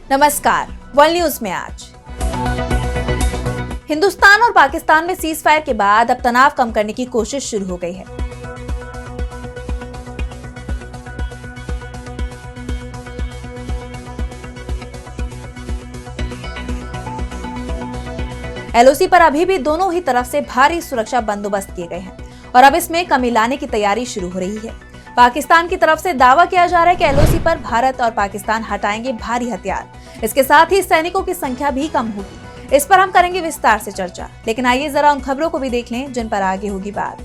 नमस्कार, world news में आज हिंदुस्तान और पाकिस्तान में सीज फायर के बाद अब तनाव कम करने की कोशिश शुरू हो गई है। एलओसी पर अभी भी दोनों ही तरफ से भारी सुरक्षा बंदोबस्त किए गए हैं और अब इसमें कमी लाने की तैयारी शुरू हो रही है। पाकिस्तान की तरफ से दावा किया जा रहा है कि एलओसी पर भारत और पाकिस्तान हटाएंगे भारी हथियार। इसके साथ ही सैनिकों की संख्या भी कम होगी। इस पर हम करेंगे विस्तार से चर्चा, लेकिन आइए जरा उन खबरों को भी देख लें जिन पर आगे होगी बात।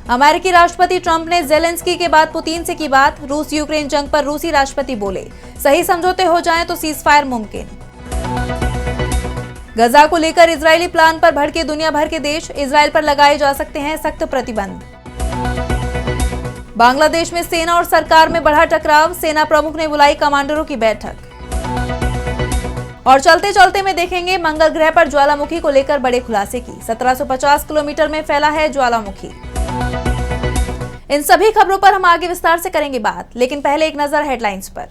अमेरिकी राष्ट्रपति ट्रंप ने ज़ेलेंस्की के बाद पुतिन से की बात। रूस यूक्रेन जंग पर रूसी राष्ट्रपति बोले, सही समझौते हो जाएं तो सीज फायर मुमकिन। गजा को लेकर इजरायली प्लान पर भड़के दुनिया भर के देश, इजरायल पर लगाए जा सकते हैं सख्त प्रतिबंध। बांग्लादेश में सेना और सरकार में बढ़ा टकराव, सेना प्रमुख ने बुलाई कमांडरों की बैठक। और चलते चलते में देखेंगे मंगल ग्रह पर ज्वालामुखी को लेकर बड़े खुलासे की। 1750 किलोमीटर में फैला है ज्वालामुखी। इन सभी खबरों पर हम आगे विस्तार से करेंगे बात, लेकिन पहले एक नजर हेडलाइंस पर।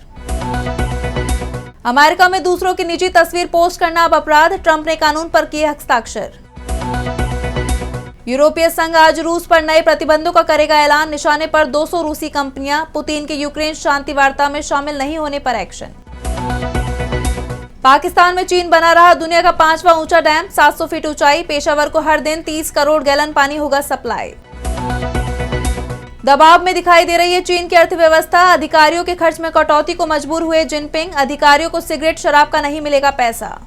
अमेरिका में दूसरों की निजी तस्वीर पोस्ट करना अब अपराध, ट्रंप ने कानून पर किए हस्ताक्षर। यूरोपीय संघ आज रूस पर नए प्रतिबंधों का करेगा ऐलान, निशाने पर 200 रूसी कंपनियां, पुतिन के यूक्रेन शांति वार्ता में शामिल नहीं होने पर एक्शन। पाकिस्तान में चीन बना रहा दुनिया का 5वां ऊंचा डैम, 700 फीट ऊंचाई, पेशावर को हर दिन 30 करोड़ गैलन पानी होगा सप्लाई। दबाव में दिखाई दे रही है चीन की अर्थव्यवस्था, अधिकारियों के खर्च में कटौती को मजबूर हुए जिनपिंग, अधिकारियों को सिगरेट शराब का नहीं मिलेगा पैसा।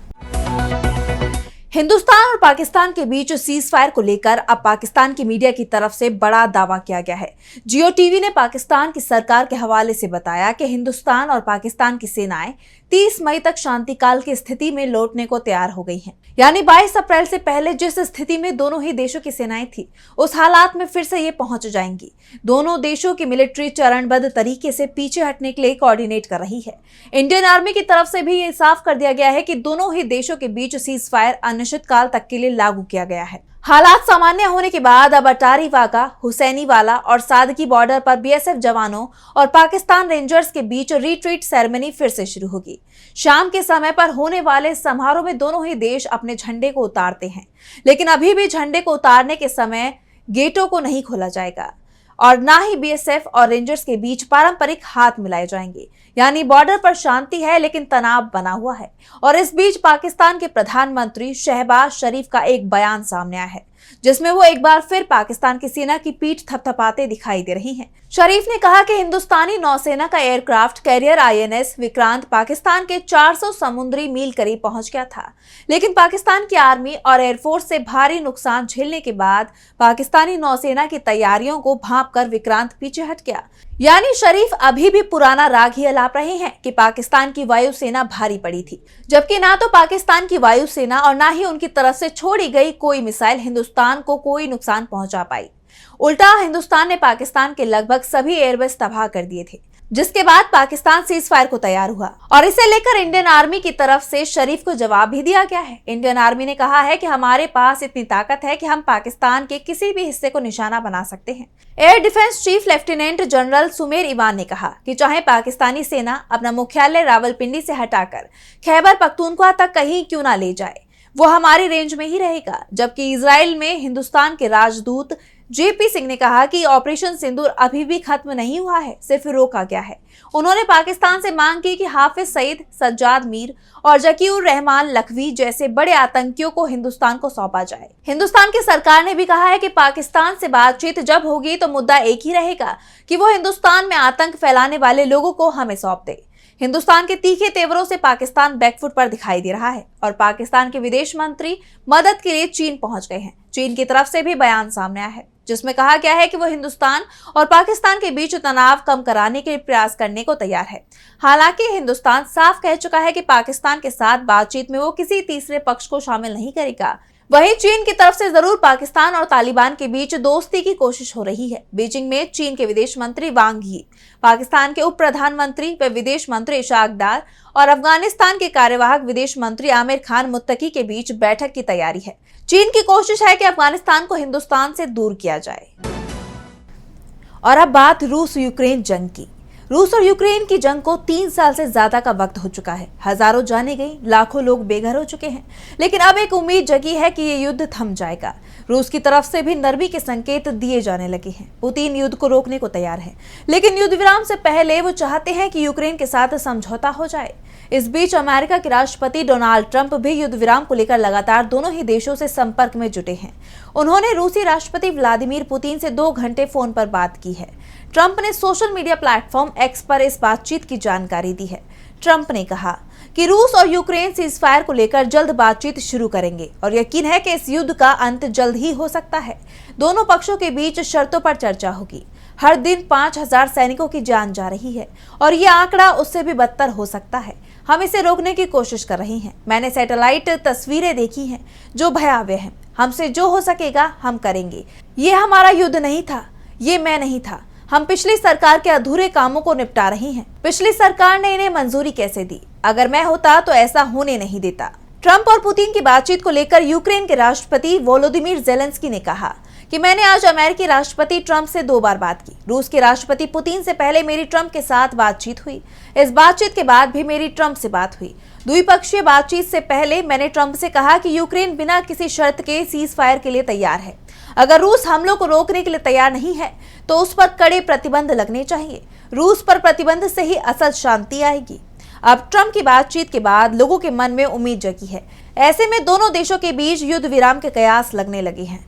हिंदुस्तान और पाकिस्तान के बीच सीज फायर को लेकर अब पाकिस्तान की मीडिया की तरफ से बड़ा दावा किया गया है। जियो टीवी ने पाकिस्तान की सरकार के हवाले से बताया कि हिंदुस्तान और पाकिस्तान की सेनाएं 30 मई तक शांति काल की स्थिति में लौटने को तैयार हो गई हैं। यानी 22 अप्रैल से पहले जिस स्थिति में दोनों ही देशों की सेनाएं थी, उस हालात में फिर से ये पहुंच जाएंगी। दोनों देशों की मिलिट्री चरणबद्ध तरीके से पीछे हटने के लिए कोऑर्डिनेट कर रही है। इंडियन आर्मी की तरफ से भी ये साफ कर दिया गया है कि दोनों ही देशों के बीच सीज फायर अनिश्चित काल तक के लिए लागू किया गया है। हालात सामान्य होने के बाद अब अटारी वाघा, हुसैनी वाला और सादकी बॉर्डर पर बीएसएफ जवानों और पाकिस्तान रेंजर्स के बीच रिट्रीट सेरेमनी फिर से शुरू होगी। शाम के समय पर होने वाले समारोह में दोनों ही देश अपने झंडे को उतारते हैं, लेकिन अभी भी झंडे को उतारने के समय गेटों को नहीं खोला जाएगा और ना ही बीएसएफ और रेंजर्स के बीच पारंपरिक हाथ मिलाए जाएंगे। यानी बॉर्डर पर शांति है लेकिन तनाव बना हुआ है। और इस बीच पाकिस्तान के प्रधानमंत्री शहबाज शरीफ का एक बयान सामने आया है, जिसमें वो एक बार फिर पाकिस्तान की सेना की पीठ थपथपाते दिखाई दे रही हैं। शरीफ ने कहा कि हिंदुस्तानी नौसेना का aircraft carrier INS Vikrant Pakistan के 400 समुद्री मील करीब पहुंच गया था, लेकिन पाकिस्तान की आर्मी और एयरफोर्स से भारी नुकसान झेलने के बाद पाकिस्तानी नौसेना की तैयारियों को भांपकर विक्रांत पीछे हट गया। यानी शरीफ अभी भी पुराना राग ही अलाप रहे हैं कि पाकिस्तान की वायुसेना भारी पड़ी थी, जबकि ना तो पाकिस्तान की वायुसेना और ना ही उनकी तरफ से छोड़ी गई कोई मिसाइल हिंदुस्तान को कोई नुकसान पहुंचा पाई। उल्टा हिंदुस्तान ने पाकिस्तान के लगभग सभी एयरबेस तबाह कर दिए थे, जिसके बाद पाकिस्तान सीज फायर को तैयार हुआ और इसे लेकर इंडियन आर्मी की तरफ से शरीफ को जवाब भी दिया गया है। इंडियन आर्मी ने कहा है कि हमारे पास इतनी ताकत है कि हम पाकिस्तान के किसी भी हिस्से को निशाना बना सकते हैं। Air defence chief lieutenant general Sumer Ivan ने कहा कि चाहे पाकिस्तानी सेना अपना मुख्यालय रावलपिंडी से हटाकर खैबर पख्तूनख्वा तक कहीं क्यों ना ले जाए, वो हमारी रेंज में ही रहेगा। जबकि इजराइल में हिंदुस्तान के राजदूत जेपी सिंह ने कहा कि ऑपरेशन सिंदूर अभी भी खत्म नहीं हुआ है, सिर्फ रोका गया है। उन्होंने पाकिस्तान से मांग की कि हाफिज सईद, सज्जाद मीर और जकीउर रहमान लखवी जैसे बड़े आतंकियों को हिंदुस्तान को सौंपा जाए। हिंदुस्तान की सरकार ने भी कहा है कि पाकिस्तान से बातचीत जब होगी तो मुद्दा एक ही रहेगा कि वो हिंदुस्तान में आतंक फैलाने वाले लोगों को हमें सौंप दे। हिंदुस्तान के तीखे तेवरों से पाकिस्तान बैकफुट पर दिखाई दे रहा है और पाकिस्तान के विदेश मंत्री मदद के लिए चीन पहुंच गए हैं। चीन की तरफ से भी बयान सामने आया है, जिसमें कहा गया है कि वो हिंदुस्तान और पाकिस्तान के बीच तनाव कम कराने के प्रयास करने को तैयार है। हालांकि हिंदुस्तान साफ कह चुका है कि पाकिस्तान के साथ बातचीत में वो किसी तीसरे पक्ष को शामिल नहीं करेगा। वहीं चीन की तरफ से जरूर पाकिस्तान और तालिबान के बीच दोस्ती की कोशिश हो रही है। बीजिंग में चीन के विदेश मंत्री वांग यी, पाकिस्तान के उप प्रधानमंत्री व विदेश मंत्री इशाक डार और अफगानिस्तान के कार्यवाहक विदेश मंत्री आमिर खान मुत्तकी के बीच बैठक की तैयारी है। चीन की कोशिश है कि अफगानिस्तान को हिंदुस्तान से दूर किया जाए। और अब बात रूस यूक्रेन जंग की। रूस और यूक्रेन की जंग को 3 साल से ज्यादा का वक्त हो चुका है। हजारों जाने गई, लाखों लोग बेघर हो चुके हैं, लेकिन अब एक उम्मीद जगी है कि ये युद्ध थम जाएगा। रूस की तरफ से भी नरमी के संकेत दिए जाने लगे हैं। पुतिन युद्ध को रोकने को तैयार है, लेकिन युद्ध विराम से पहले वो चाहते हैं कि यूक्रेन के साथ समझौता हो जाए। इस बीच अमेरिका के राष्ट्रपति डोनाल्ड ट्रंप भी युद्ध विराम को लेकर लगातार दोनों ही देशों से संपर्क में जुटे हैं। उन्होंने रूसी राष्ट्रपति व्लादिमीर पुतिन से 2 घंटे फोन पर बात की है। ट्रंप ने सोशल मीडिया प्लेटफॉर्म एक्स पर इस बातचीत की जानकारी दी है। ट्रंप ने कहा कि रूस और यूक्रेन सीज़फायर को लेकर जल्द बातचीत शुरू करेंगे और यकीन है कि इस युद्ध का अंत जल्द ही हो सकता है। दोनों पक्षों के बीच शर्तों पर चर्चा होगी। हर दिन 5000 सैनिकों की जान जा रही है और ये आंकड़ा उससे भी बदतर हो सकता है। हम इसे रोकने की कोशिश कर रहे हैं। मैंने सैटेलाइट तस्वीरें देखी हैं जो भयावह हैं। हमसे जो हो सकेगा हम करेंगे। ये हमारा युद्ध नहीं था, ये मैं नहीं था। हम पिछली सरकार के अधूरे कामों को निपटा रहे हैं। पिछली सरकार ने इन्हें मंजूरी कैसे दी? अगर मैं होता तो ऐसा होने नहीं देता। ट्रंप और पुतिन की बातचीत को लेकर यूक्रेन के राष्ट्रपति वोलोदिमीर जेलेंस्की ने कहा कि मैंने आज अमेरिकी राष्ट्रपति ट्रंप से 2 बार बात की। रूस के राष्ट्रपति पुतिन से पहले मेरी ट्रंप के साथ बातचीत हुई। इस बातचीत के बाद भी मेरी ट्रंप से बात हुई। द्विपक्षीय बातचीत से पहले मैंने ट्रंप से कहा कि यूक्रेन बिना किसी शर्त के सीज फायर के लिए तैयार है। अगर रूस हमलों को रोकने के लिए तैयार नहीं है तो उस पर कड़े प्रतिबंध लगने चाहिए। रूस पर प्रतिबंध से ही असल शांति आएगी। अब ट्रंप की बातचीत के बाद लोगों के मन में उम्मीद जगी है। ऐसे में दोनों देशों के बीच युद्ध विराम के कयास लगने लगे हैं।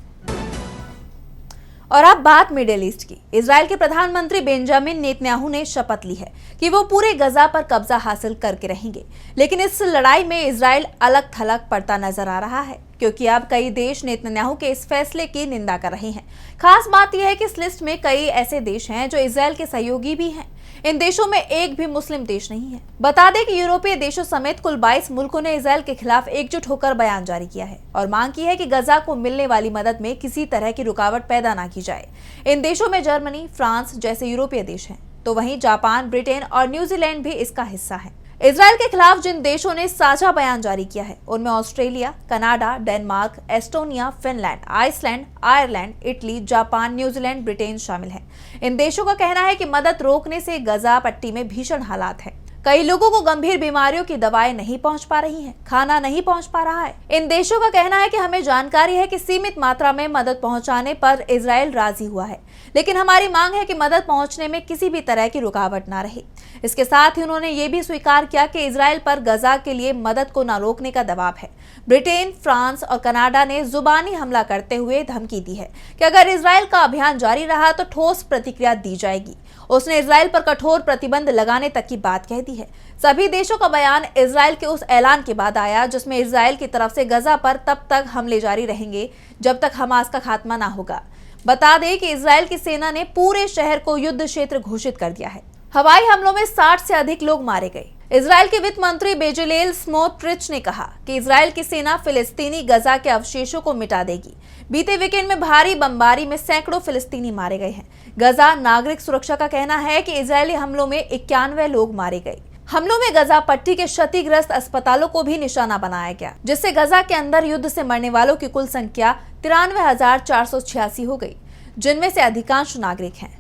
और अब बात मिडिल ईस्ट की। इजराइल के प्रधानमंत्री बेंजामिन नेतन्याहू ने शपथ ली है कि वो पूरे गजा पर कब्जा हासिल करके रहेंगे। लेकिन इस लड़ाई में इजराइल अलग थलग पड़ता नजर आ रहा है, क्योंकि अब कई देश नेतन्याहू के इस फैसले की निंदा कर रहे हैं। खास बात यह है कि इस लिस्ट में कई ऐसे देश हैं जो इजराइल के सहयोगी भी हैं। इन देशों में एक भी मुस्लिम देश नहीं है। बता दें कि यूरोपीय देशों समेत कुल 22 मुल्कों ने इजराइल के खिलाफ एकजुट होकर बयान जारी किया है और मांग की है कि गजा को मिलने वाली मदद में किसी तरह की रुकावट पैदा न की जाए। इन देशों में जर्मनी, फ्रांस जैसे यूरोपीय देश हैं, तो वहीं जापान, ब्रिटेन और न्यूजीलैंड भी इसका हिस्सा है। इजराइल के खिलाफ जिन देशों ने साझा बयान जारी किया है उनमें Australia, Canada, Denmark, Estonia, Finland, Iceland, Ireland, Italy, Japan, New Zealand, Britain शामिल हैं। इन देशों का कहना है कि मदद रोकने से गजा पट्टी में भीषण हालात हैं। कई लोगों को गंभीर बीमारियों की दवाएं नहीं पहुंच पा रही हैं, खाना नहीं पहुंच पा रहा है। इन देशों का कहना है कि हमें जानकारी है कि सीमित मात्रा में मदद पहुंचाने पर इजराइल राजी हुआ है, लेकिन हमारी मांग है कि मदद पहुंचने में किसी भी तरह की रुकावट ना रहे। इसके साथ ही उन्होंने ये भी स्वीकार किया कि इजराइल पर गजा के लिए मदद को न रोकने का दबाव है। ब्रिटेन, फ्रांस और कनाडा ने जुबानी हमला करते हुए धमकी दी है कि अगर इजराइल का अभियान जारी रहा तो ठोस प्रतिक्रिया दी जाएगी। उसने इजराइल पर कठोर प्रतिबंध लगाने तक की बात कह दी है। सभी देशों का बयान इजराइल के उस ऐलान के बाद आया जिसमें इजराइल की तरफ से गजा पर तब तक हमले जारी रहेंगे जब तक हमास का खात्मा ना होगा। बता दें कि इजराइल की सेना ने पूरे शहर को युद्ध क्षेत्र घोषित कर दिया है। हवाई हमलों में 60 से अधिक लोग मारे गए। इजराइल के वित्त मंत्री बेजलेल स्मोट्रिच ने कहा कि इजराइल की सेना फिलिस्तीनी गजा के अवशेषों को मिटा देगी। बीते वीकेंड में भारी बमबारी में सैकड़ों फिलिस्तीनी मारे गए हैं। गजा नागरिक सुरक्षा का कहना है कि इजरायली हमलों में 91 लोग मारे गए। हमलों में गजा पट्टी के क्षतिग्रस्त अस्पतालों को भी निशाना बनाया गया, जिससे गजा के अंदर युद्ध से मरने वालों की कुल संख्या 93,486 हो गई, जिनमें से अधिकांश नागरिक हैं।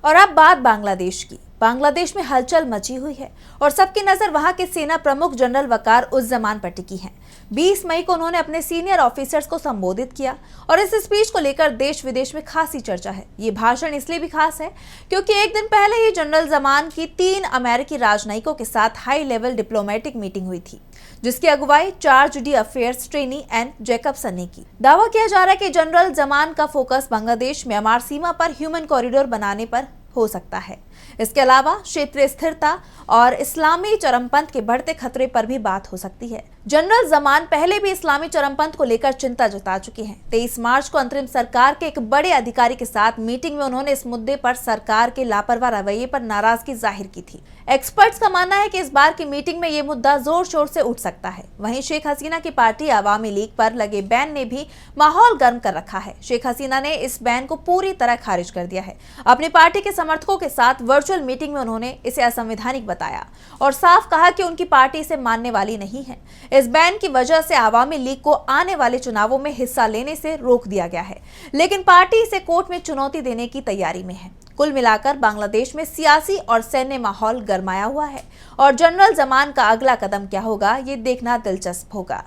और अब बात बांग्लादेश की। बांग्लादेश में हलचल मची हुई है और सबकी नजर वहां के सेना प्रमुख जनरल वकार उज़्ज़मान पर टिकी है। 20 मई को उन्होंने अपने सीनियर ऑफिसर्स को संबोधित किया और इस स्पीच को लेकर देश विदेश में खासी चर्चा है। ये भाषण इसलिए भी खास है क्योंकि एक दिन पहले ही जनरल ज़मान की 3 अमेरिकी राजनयिकों के साथ हाई लेवल डिप्लोमेटिक मीटिंग हुई थी, जिसकी अगुवाई charge d'affaires Tracy Ann Jacobson ने की। दावा किया जा रहा है कि जनरल ज़मान का फोकस बांग्लादेश म्यांमार सीमा पर ह्यूमन कॉरिडोर बनाने पर हो सकता है। इसके अलावा क्षेत्रीय स्थिरता और इस्लामी चरमपंथ के बढ़ते खतरे पर भी बात हो सकती है। जनरल ज़मान पहले भी इस्लामी चरमपंथ को लेकर चिंता जता चुके हैं। 23 मार्च को अंतरिम सरकार के एक बड़े अधिकारी के साथ मीटिंग में उन्होंने इस मुद्दे पर सरकार के लापरवाह रवैये पर नाराजगी जाहिर की थी। एक्सपर्ट्स का मानना है कि इस बार की मीटिंग में ये मुद्दा जोर शोर से उठ सकता है। वहीं शेख हसीना की पार्टी अवामी लीग पर लगे बैन ने भी माहौल गर्म कर रखा है। शेख हसीना ने इस बैन को पूरी तरह खारिज कर दिया है। अपनी पार्टी के समर्थकों के साथ वर्चुअल मीटिंग में उन्होंने इसे असंवैधानिक बताया और साफ कहा कि उनकी पार्टी इसे मानने वाली नहीं है। इस बैन की वजह से आवामी लीग को आने वाले चुनावों में हिस्सा लेने से रोक दिया गया है, लेकिन पार्टी इसे कोर्ट में चुनौती देने की तैयारी में है। कुल मिलाकर बांग्लादेश में सियासी और सैन्य माहौल गरमाया हुआ है और जनरल जमान का अगला कदम क्या होगा, ये देखना दिलचस्प होगा।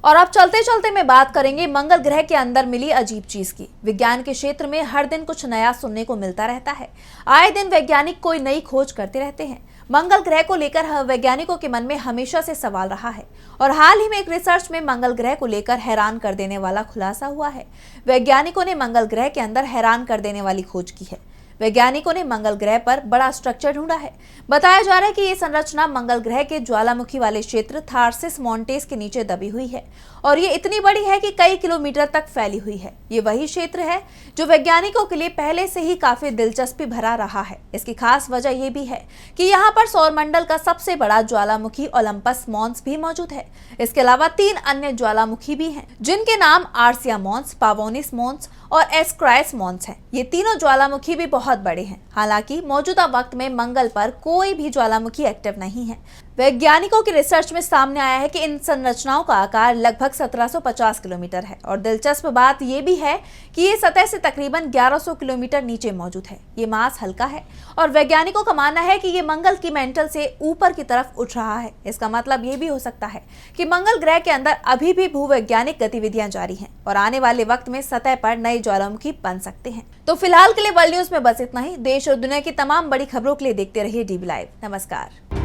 और अब चलते चलते मैं बात करेंगे मंगल ग्रह के अंदर मिली अजीब चीज की। विज्ञान के क्षेत्र में हर दिन कुछ नया सुनने को मिलता रहता है। आए दिन वैज्ञानिक कोई नई खोज करते रहते हैं। मंगल ग्रह को लेकर वैज्ञानिकों के मन में हमेशा से सवाल रहा है और हाल ही में एक रिसर्च में मंगल ग्रह को लेकर हैरान कर देने वाला खुलासा हुआ है। वैज्ञानिकों ने मंगल ग्रह के अंदर हैरान कर देने वाली खोज की है। वैज्ञानिकों ने मंगल ग्रह पर बड़ा स्ट्रक्चर ढूंढा है। बताया जा रहा है कि ये संरचना मंगल ग्रह के ज्वालामुखी वाले क्षेत्र थार्सिस मोंटेस के नीचे दबी हुई है और ये इतनी बड़ी है कि कई किलोमीटर तक फैली हुई है। ये वही क्षेत्र है जो वैज्ञानिकों के लिए पहले से ही काफी दिलचस्पी भरा रहा है। इसकी खास वजह यह भी है कि यहाँ पर सौरमंडल का सबसे बड़ा ज्वालामुखी ओलंपस मॉन्स भी मौजूद है। इसके अलावा 3 अन्य ज्वालामुखी भी हैं, जिनके नाम आर्सिया मॉन्स, पावोनिस मॉन्स और एस्क्राइस मॉन्स हैं। ये तीनों ज्वालामुखी भी बहुत बड़े हैं। हालांकि मौजूदा वक्त में मंगल पर कोई भी ज्वालामुखी एक्टिव नहीं है। वैज्ञानिकों की रिसर्च में सामने आया है कि इन संरचनाओं का आकार लगभग 1750 किलोमीटर है और दिलचस्प बात यह भी है कि ये सतह से तकरीबन 1100 किलोमीटर नीचे मौजूद है। ये मास हल्का है और वैज्ञानिकों का मानना है कि ये मंगल की मेंटल से ऊपर की तरफ उठ रहा है। इसका मतलब ये भी हो सकता है कि मंगल ग्रह के अंदर अभी भी भूवैज्ञानिक गतिविधियां जारी हैं और आने वाले वक्त में सतह पर नए ज्वालामुखी बन सकते हैं। तो फिलहाल के लिए वर्ल्ड न्यूज में बस इतना ही। देश और दुनिया की तमाम बड़ी खबरों के लिए देखते रहिए DB लाइव। नमस्कार।